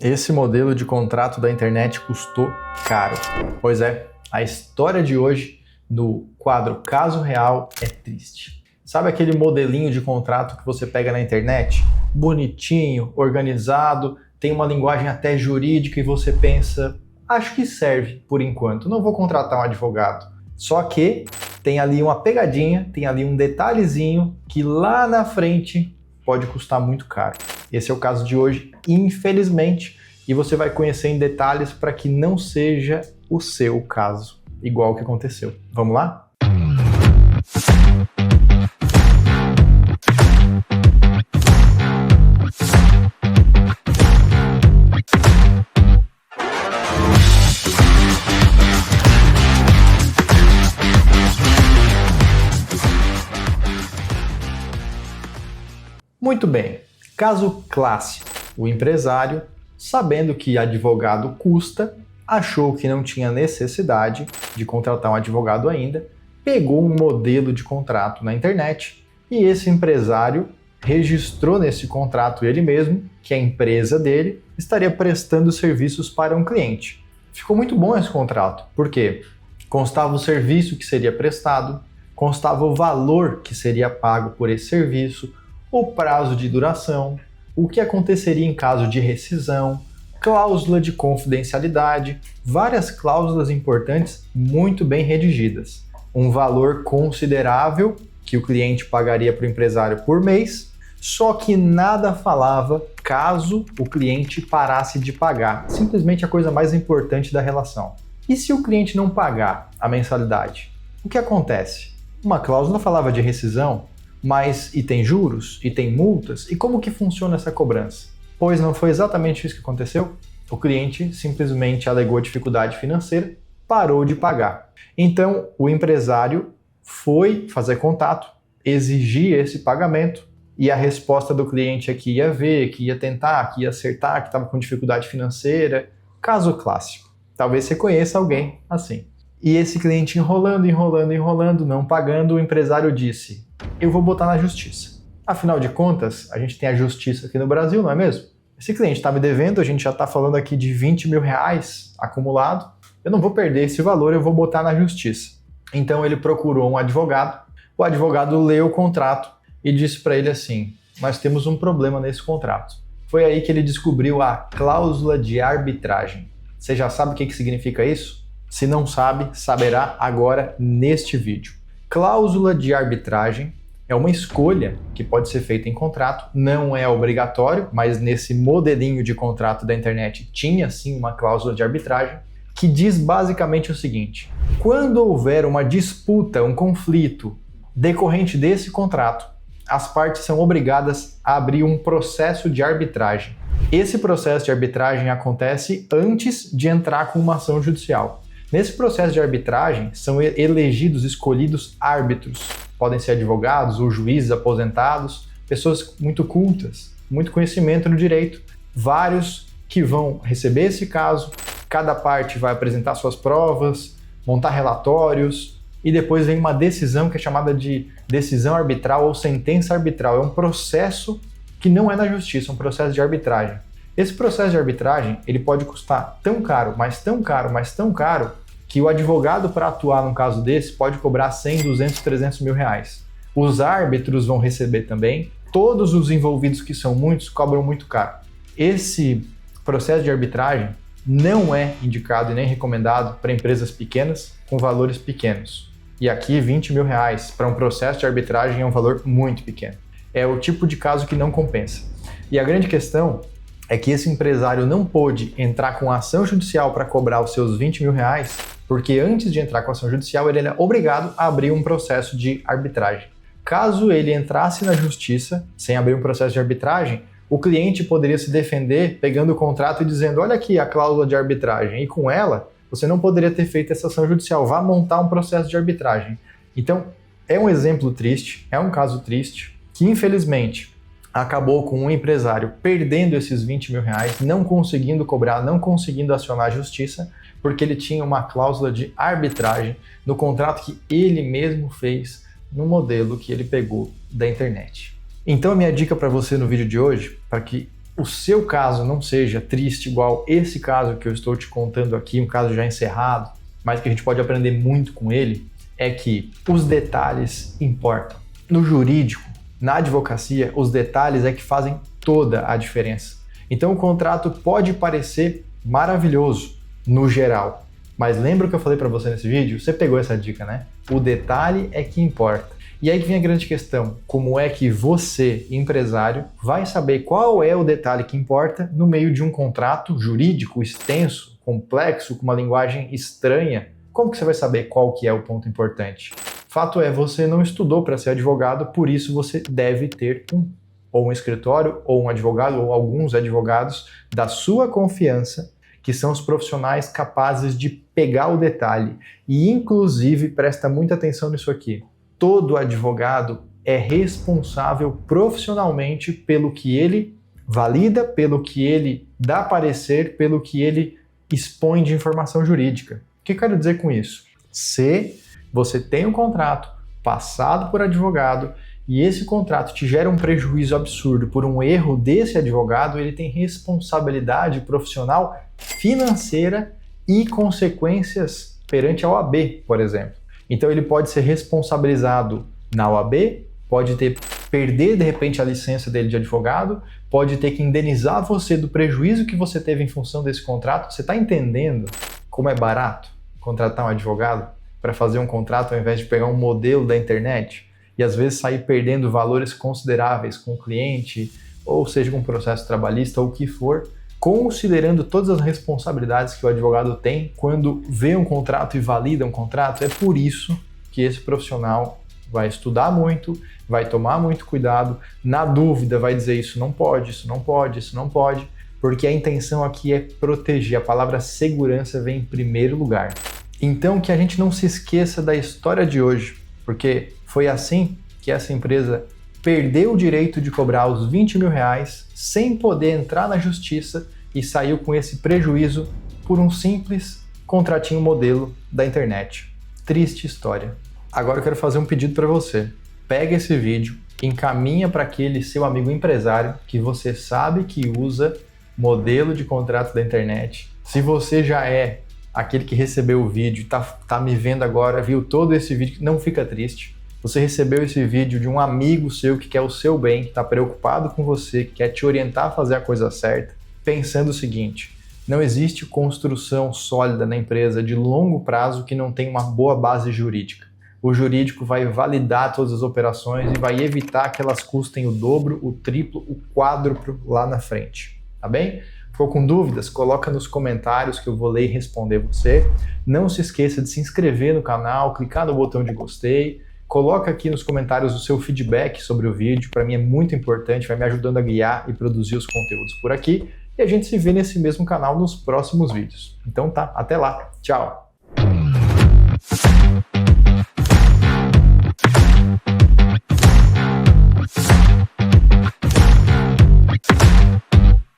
Esse modelo de contrato da internet custou caro. Pois é, a história de hoje no quadro Caso Real é triste. Sabe aquele modelinho de contrato que você pega na internet? Bonitinho, organizado, tem uma linguagem até jurídica e você pensa, acho que serve por enquanto, não vou contratar um advogado. Só que tem ali uma pegadinha, tem ali um detalhezinho que lá na frente pode custar muito caro. Esse é o caso de hoje, infelizmente, e você vai conhecer em detalhes para que não seja o seu caso, igual o que aconteceu. Vamos lá? Muito bem, caso clássico. O empresário, sabendo que advogado custa, achou que não tinha necessidade de contratar um advogado ainda, pegou um modelo de contrato na internet e esse empresário registrou nesse contrato ele mesmo que a empresa dele estaria prestando serviços para um cliente. Ficou muito bom esse contrato, porque constava o serviço que seria prestado, constava o valor que seria pago por esse serviço, o prazo de duração, o que aconteceria em caso de rescisão, cláusula de confidencialidade, várias cláusulas importantes muito bem redigidas. Um valor considerável que o cliente pagaria para o empresário por mês, só que nada falava caso o cliente parasse de pagar. Simplesmente a coisa mais importante da relação. E se o cliente não pagar a mensalidade? O que acontece? Uma cláusula falava de rescisão, mas e tem juros? E tem multas? E como que funciona essa cobrança? Pois não foi exatamente isso que aconteceu? O cliente simplesmente alegou dificuldade financeira, parou de pagar. Então, o empresário foi fazer contato, exigir esse pagamento, e a resposta do cliente é que ia ver, que ia tentar, que ia acertar, que estava com dificuldade financeira. Caso clássico. Talvez você conheça alguém assim. E esse cliente enrolando, não pagando, o empresário disse: eu vou botar na justiça. Afinal de contas, a gente tem a justiça aqui no Brasil, não é mesmo? Esse cliente está me devendo, a gente já está falando aqui de 20 mil reais acumulado, eu não vou perder esse valor, eu vou botar na justiça. Então ele procurou um advogado, o advogado leu o contrato e disse para ele assim: nós temos um problema nesse contrato. Foi aí que ele descobriu a cláusula de arbitragem. Você já sabe o que significa isso? Se não sabe, saberá agora neste vídeo. Cláusula de arbitragem é uma escolha que pode ser feita em contrato, não é obrigatório, mas nesse modelinho de contrato da internet tinha sim uma cláusula de arbitragem que diz basicamente o seguinte: quando houver uma disputa, um conflito decorrente desse contrato, as partes são obrigadas a abrir um processo de arbitragem. Esse processo de arbitragem acontece antes de entrar com uma ação judicial. Nesse processo de arbitragem, são escolhidos árbitros. Podem ser advogados ou juízes aposentados, pessoas muito cultas, muito conhecimento no direito. Vários que vão receber esse caso, cada parte vai apresentar suas provas, montar relatórios, e depois vem uma decisão que é chamada de decisão arbitral ou sentença arbitral. É um processo que não é na justiça, é um processo de arbitragem. Esse processo de arbitragem ele pode custar tão caro, mas tão caro, que o advogado para atuar num caso desse pode cobrar 100, 200, 300 mil reais. Os árbitros vão receber também, todos os envolvidos, que são muitos, cobram muito caro. Esse processo de arbitragem não é indicado e nem recomendado para empresas pequenas com valores pequenos. E aqui 20 mil reais para um processo de arbitragem é um valor muito pequeno. É o tipo de caso que não compensa. E a grande questão é que esse empresário não pôde entrar com ação judicial para cobrar os seus 20 mil reais, porque antes de entrar com ação judicial ele era obrigado a abrir um processo de arbitragem. Caso ele entrasse na justiça sem abrir um processo de arbitragem, o cliente poderia se defender pegando o contrato e dizendo: olha aqui a cláusula de arbitragem, e com ela você não poderia ter feito essa ação judicial, vá montar um processo de arbitragem. Então é um exemplo triste, é um caso triste, que infelizmente acabou com um empresário perdendo esses 20 mil reais, não conseguindo cobrar, não conseguindo acionar a justiça, porque ele tinha uma cláusula de arbitragem no contrato que ele mesmo fez no modelo que ele pegou da internet. Então a minha dica para você no vídeo de hoje, para que o seu caso não seja triste igual esse caso que eu estou te contando aqui, um caso já encerrado, mas que a gente pode aprender muito com ele, é que os detalhes importam. No jurídico, na advocacia, os detalhes é que fazem toda a diferença. Então o contrato pode parecer maravilhoso no geral, mas lembra o que eu falei para você nesse vídeo? Você pegou essa dica, né? O detalhe é que importa. E aí que vem a grande questão, como é que você, empresário, vai saber qual é o detalhe que importa no meio de um contrato jurídico extenso, complexo, com uma linguagem estranha? Como que você vai saber qual que é o ponto importante? Fato é, você não estudou para ser advogado, por isso você deve ter ou um escritório, ou um advogado, ou alguns advogados da sua confiança, que são os profissionais capazes de pegar o detalhe. E, inclusive, presta muita atenção nisso aqui, todo advogado é responsável profissionalmente pelo que ele valida, pelo que ele dá parecer, pelo que ele expõe de informação jurídica. O que eu quero dizer com isso? Se você tem um contrato passado por advogado e esse contrato te gera um prejuízo absurdo por um erro desse advogado, ele tem responsabilidade profissional financeira e consequências perante a OAB, por exemplo. Então ele pode ser responsabilizado na OAB, pode perder de repente a licença dele de advogado, pode ter que indenizar você do prejuízo que você teve em função desse contrato. Você está entendendo como é barato contratar um advogado para fazer um contrato ao invés de pegar um modelo da internet e às vezes sair perdendo valores consideráveis com o cliente, ou seja, com um processo trabalhista ou o que for, considerando todas as responsabilidades que o advogado tem quando vê um contrato e valida um contrato? É por isso que esse profissional vai estudar muito, vai tomar muito cuidado, na dúvida vai dizer isso não pode, isso não pode, isso não pode, porque a intenção aqui é proteger. A palavra segurança vem em primeiro lugar. Então que a gente não se esqueça da história de hoje, porque foi assim que essa empresa perdeu o direito de cobrar os 20 mil reais sem poder entrar na justiça e saiu com esse prejuízo por um simples contratinho modelo da internet. Triste história. Agora eu quero fazer um pedido para você. Pega esse vídeo, encaminha para aquele seu amigo empresário que você sabe que usa modelo de contrato da internet. Se você já é aquele que recebeu o vídeo, tá me vendo agora, viu todo esse vídeo, não fica triste. Você recebeu esse vídeo de um amigo seu que quer o seu bem, que está preocupado com você, que quer te orientar a fazer a coisa certa, pensando o seguinte: não existe construção sólida na empresa de longo prazo que não tenha uma boa base jurídica. O jurídico vai validar todas as operações e vai evitar que elas custem o dobro, o triplo, o quádruplo lá na frente. Tá bem? Ficou com dúvidas? Coloca nos comentários que eu vou ler e responder você. Não se esqueça de se inscrever no canal, clicar no botão de gostei. Coloca aqui nos comentários o seu feedback sobre o vídeo, para mim é muito importante, vai me ajudando a guiar e produzir os conteúdos por aqui. E a gente se vê nesse mesmo canal nos próximos vídeos. Então tá, até lá, tchau!